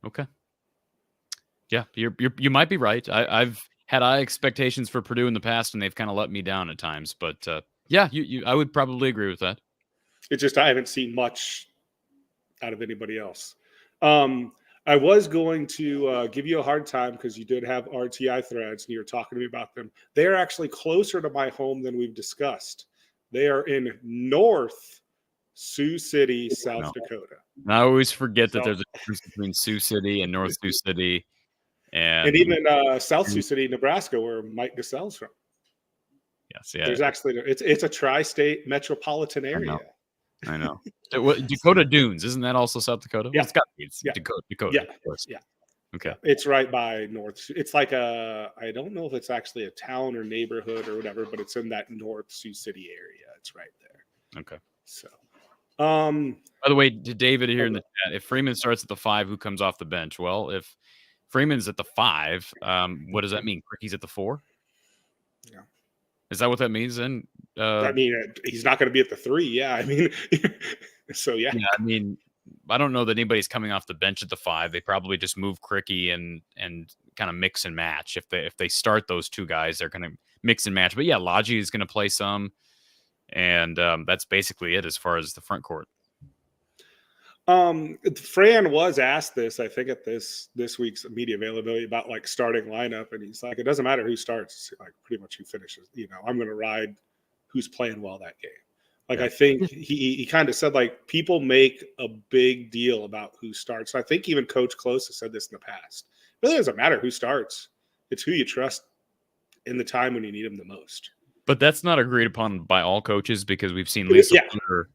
Okay. Yeah, you might be right. I've had high expectations for Purdue in the past, and they've kind of let me down at times. But yeah, I would probably agree with that. It's just I haven't seen much out of anybody else. I was going to give you a hard time because you did have RTI threads and you were talking to me about them. They are actually closer to my home than we've discussed. They are in North Sioux City, South Dakota. And I always forget that there's a difference between Sioux City and North Sioux City. And even South Sioux City, Nebraska, where Mike Gasell's from. Yes, yeah. There's actually it's a tri-state metropolitan area. I know. Dakota Dunes, isn't that also South Dakota? Yeah. Well, it's got to be. It's Yeah. Dakota. Yeah. Of course. Yeah. Okay. It's right by North. It's like I don't know if it's actually a town or neighborhood or whatever, but it's in that North Sioux City area. It's right there. Okay. So, by the way, to David here in the chat, if Freeman starts at the 5, who comes off the bench? Well, if Freeman's at the 5, what does that mean? Cricky's at the 4? Yeah. Is that what that means then? I mean, he's not going to be at the 3. Yeah. I mean, so yeah. I mean, I don't know that anybody's coming off the bench at the 5. They probably just move Cricky and kind of mix and match. If they start those two guys, they're going to mix and match. But yeah, Logi is going to play some, and that's basically it as far as the front court. Fran was asked this, I think, at this week's media availability about like starting lineup, and he's like, it doesn't matter who starts, like pretty much who finishes. I'm going to ride who's playing well that game. Like, I think he kind of said, like, people make a big deal about who starts. I think even Coach Close has said this in the past. It really doesn't matter who starts. It's who you trust in the time when you need them the most. But that's not agreed upon by all coaches, because we've seen Lisa Lunger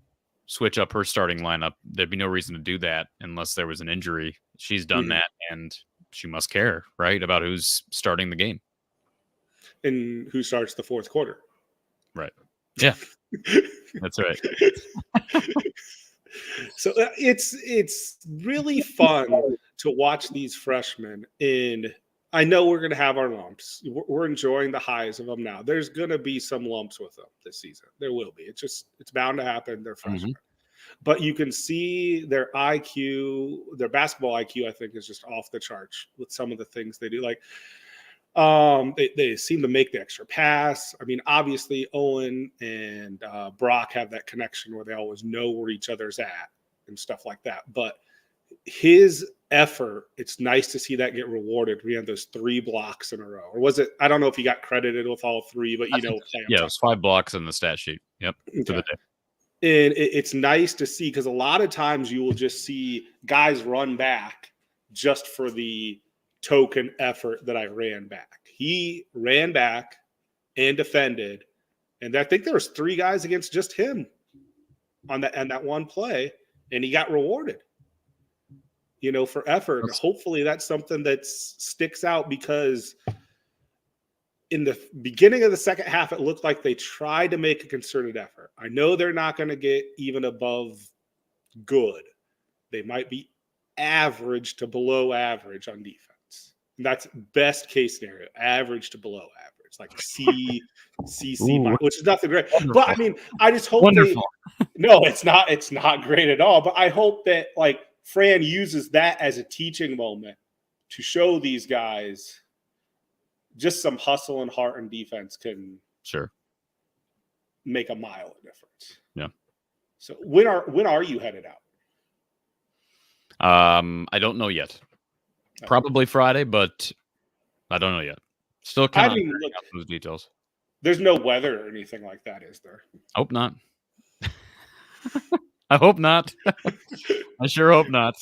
switch up her starting lineup. There'd be no reason to do that unless there was an injury. She's done that, and she must care, right, about who's starting the game. And who starts the fourth quarter. Right. Yeah. That's right. So it's really fun to watch these freshmen, and I know we're going to have our lumps. We're enjoying the highs of them now. There's going to be some lumps with them this season. There will be. It's bound to happen. They're freshmen. But you can see their IQ, their basketball IQ, I think, is just off the charts with some of the things they do. Like, they seem to make the extra pass. I mean, obviously Owen and Brock have that connection where they always know where each other's at and stuff like that. But his effort, it's nice to see that get rewarded. We had those 3 blocks in a row. Or was it? I don't know if he got credited with all 3, but it was 5 blocks in the stat sheet. Yep. Okay. For the day. And it's nice to see, because a lot of times you will just see guys run back just for the token effort that I ran back. He ran back and defended, and I think there was 3 guys against just him on that one play, and he got rewarded, for effort. Hopefully that's something that sticks out, because in the beginning of the second half, it looked like they tried to make a concerted effort. I know they're not going to get even above good. They might be average to below average on defense. And that's best case scenario, average to below average, like C, which is nothing great. Wonderful. But I mean, I just hope no, it's not great at all. But I hope that like Fran uses that as a teaching moment to show these guys just some hustle and heart and defense can make a mile of difference. Yeah. So when are you headed out? I don't know yet. Probably Friday, but I don't know yet. Still kind of figuring out those details. There's no weather or anything like that, is there? Hope not. I hope not. I sure hope not.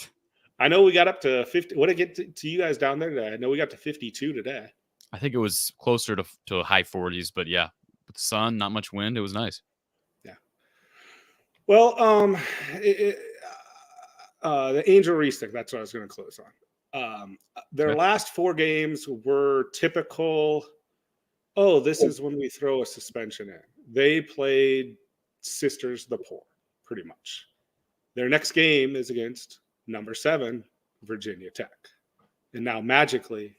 I know we got up to 50. What did it get to you guys down there today? I know we got to 52 today. I think it was closer to high 40s, but yeah, with the sun, not much wind. It was nice. Yeah. Well, the Angel Restick, that's what I was going to close on. Their last 4 games were typical. Oh, this is when we throw a suspension in. They played Sisters the Poor, pretty much. Their next game is against number 7, Virginia Tech. And now magically,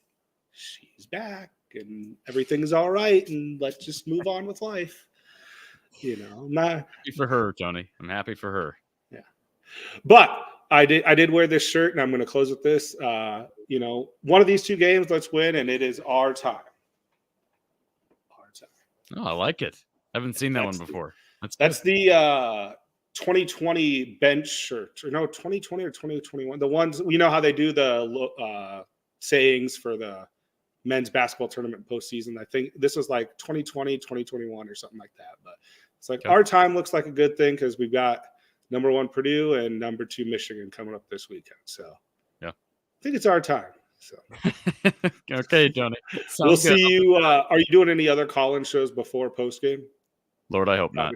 she's back and everything's all right. And let's just move on with life. I'm happy for her, Tony. I'm happy for her. Yeah. But I did wear this shirt, and I'm going to close with this. One of these 2 games, let's win, and it is our time. Oh, I like it. I haven't seen that one before. That's the 2020 bench shirt, or no, 2020 or 2021. The ones, you know how they do the sayings for the men's basketball tournament postseason. I think this was like 2020, 2021 or something like that. But it's like our time looks like a good thing because we've got number 1 Purdue and number 2 Michigan coming up this weekend. So yeah, I think it's our time. So okay, Tony. We'll see you. Are you doing any other call-in shows before postgame? Lord, I hope not.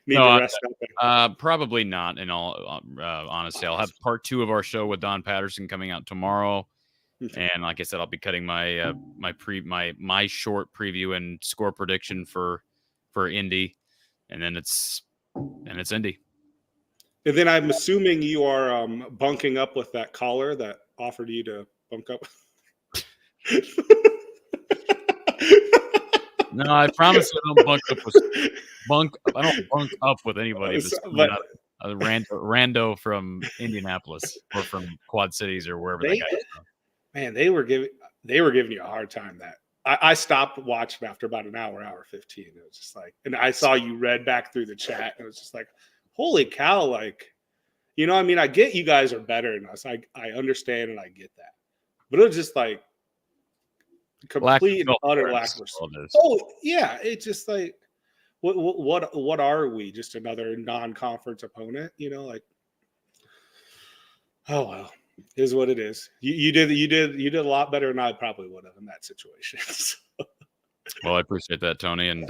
Need to rest up. Probably not. In all honesty, I'll have part 2 of our show with Don Patterson coming out tomorrow, and like I said, I'll be cutting my my short preview and score prediction for Indy, and then it's Indy. And then I'm assuming you are bunking up with that caller that offered you to bunk up. No, I promise I don't bunk up with I don't bunk up with anybody. But a rando from Indianapolis or from Quad Cities or wherever that guy is from. Man, they were giving you a hard time. That I stopped watching after about an hour 15. It was just like, and I saw you read back through the chat, and it was just like, holy cow! Like, you know, I mean, I get you guys are better than us. I understand and I get that, but it was just like complete and utter lack of respect. Oh yeah, it's just like, what are we? Just another non-conference opponent? You know, like, oh well. Is what it is. You did a lot better than I probably would have in that situation. Well, I appreciate that, Tony. And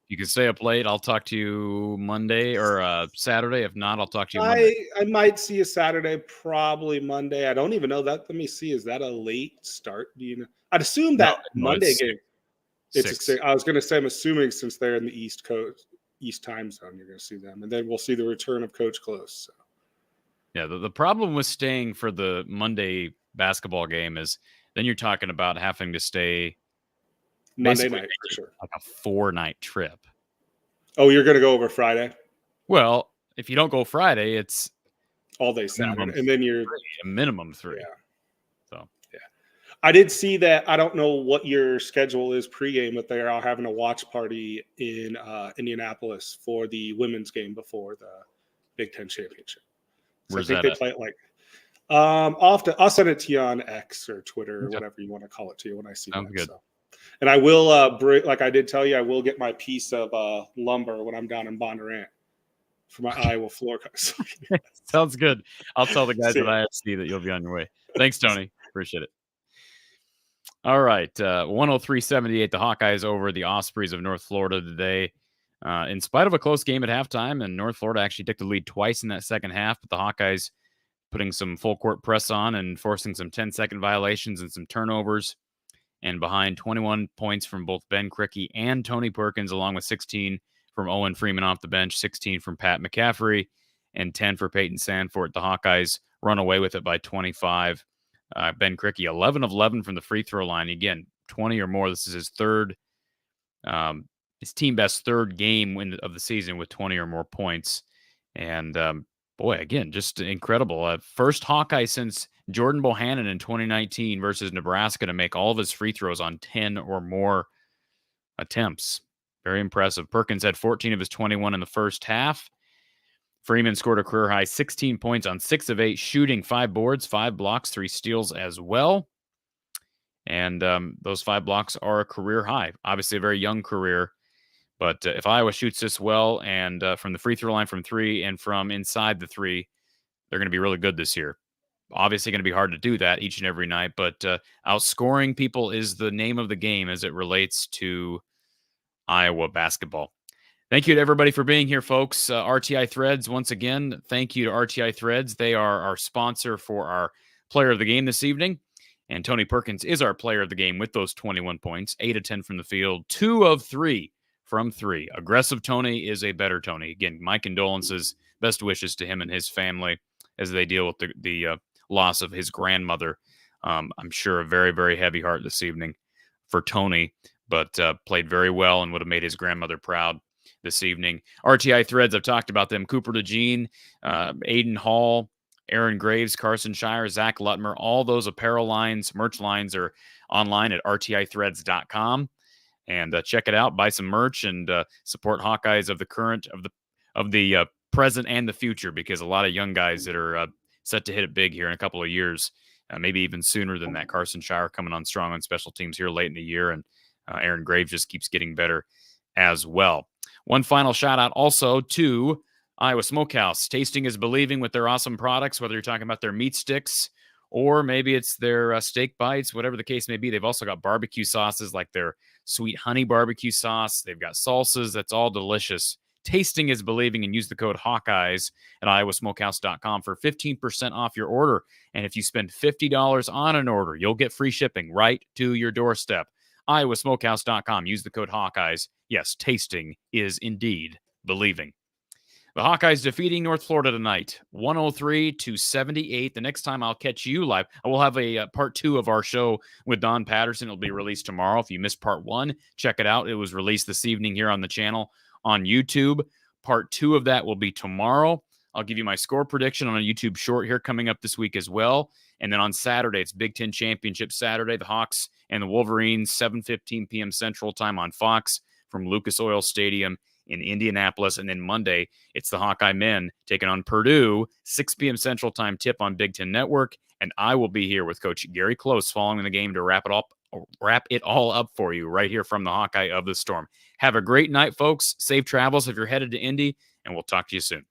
you can stay up late. I'll talk to you Monday or Saturday. If not, I'll talk to you Monday. I might see you Saturday, probably Monday. I don't even know that. Let me see. Is that a late start? Do you know? I'd assume that Monday game. I was going to say, I'm assuming since they're in the East Coast, East time zone, you're going to see them, and then we'll see the return of Coach Close. So. Yeah, the problem with staying for the Monday basketball game is then you're talking about having to stay Monday night for sure, like a 4-night trip. Oh, you're going to go over Friday? Well, if you don't go Friday, it's all day Saturday, and then you're a minimum 3. Yeah. So yeah, I did see that. I don't know what your schedule is pregame, but they are having a watch party in Indianapolis for the women's game before the Big Ten championship. So where's I think that they play it like I'll send it to you on X or Twitter or whatever you want to call it to you when I see that. Good. So. And I will like I did tell you, I will get my piece of lumber when I'm down in Bondurant for my Iowa floor cuts. Sounds good. I'll tell the guys at IFC that you'll be on your way. Thanks, Tony. Appreciate it. All right. 103-78, the Hawkeyes over the Ospreys of North Florida today. In spite of a close game at halftime, and North Florida actually took the lead twice in that second half, but the Hawkeyes putting some full court press on and forcing some 10-second violations and some turnovers, and behind 21 points from both Ben Krikke and Tony Perkins, along with 16 from Owen Freeman off the bench, 16 from Pat McCaffrey, and 10 for Peyton Sanford. The Hawkeyes run away with it by 25. Ben Krikke, 11 of 11 from the free throw line. Again, 20 or more. This is his third his team best third game of the season with 20 or more points. And boy, again, just incredible. First Hawkeye since Jordan Bohannon in 2019 versus Nebraska to make all of his free throws on 10 or more attempts. Very impressive. Perkins had 14 of his 21 in the first half. Freeman scored a career high 16 points on 6 of 8 shooting, 5 boards, 5 blocks, 3 steals as well. And those 5 blocks are a career high. Obviously a very young career. But if Iowa shoots this well and from the free throw line from 3 and from inside the 3, they're going to be really good this year. Obviously going to be hard to do that each and every night, but outscoring people is the name of the game as it relates to Iowa basketball. Thank you to everybody for being here, folks. RTI Threads, once again, thank you to RTI Threads. They are our sponsor for our player of the game this evening. And Tony Perkins is our player of the game with those 21 points, 8 of 10 from the field, 2 of 3 from 3. Aggressive Tony is a better Tony. Again, my condolences, best wishes to him and his family as they deal with the loss of his grandmother. I'm sure a very, very heavy heart this evening for Tony, but played very well and would have made his grandmother proud this evening. RTI Threads, I've talked about them. Cooper DeJean, Aiden Hall, Aaron Graves, Carson Shire, Zach Lutmer, all those apparel lines, merch lines are online at rtithreads.com. And check it out, buy some merch, and support Hawkeyes of the current, of the present and the future, because a lot of young guys that are set to hit it big here in a couple of years, maybe even sooner than that. Carson Shire coming on strong on special teams here late in the year, and Aaron Graves just keeps getting better as well. One final shout out also to Iowa Smokehouse. Tasting is believing with their awesome products, whether you're talking about their meat sticks or maybe it's their steak bites, whatever the case may be. They've also got barbecue sauces like their sweet honey barbecue sauce. They've got salsas. That's all delicious. Tasting is believing, and use the code Hawkeyes at iowasmokehouse.com for 15% off your order. And if you spend $50 on an order, you'll get free shipping right to your doorstep. iowasmokehouse.com. Use the code Hawkeyes. Yes, tasting is indeed believing. The Hawkeyes defeating North Florida tonight, 103-78. The next time I'll catch you live, I will have a part 2 of our show with Don Patterson. It'll be released tomorrow. If you missed part 1, check it out. It was released this evening here on the channel on YouTube. Part 2 of that will be tomorrow. I'll give you my score prediction on a YouTube short here coming up this week as well. And then on Saturday, it's Big Ten Championship Saturday. The Hawks and the Wolverines, 7:15 p.m. Central Time on Fox from Lucas Oil Stadium in Indianapolis. And then Monday, it's the Hawkeye men taking on Purdue, 6 p.m. Central Time tip on Big Ten Network. And I will be here with Coach Gary Close following the game to wrap it all up for you right here from the Hawkeye of the Storm. Have a great night, folks. Safe travels if you're headed to Indy, and we'll talk to you soon.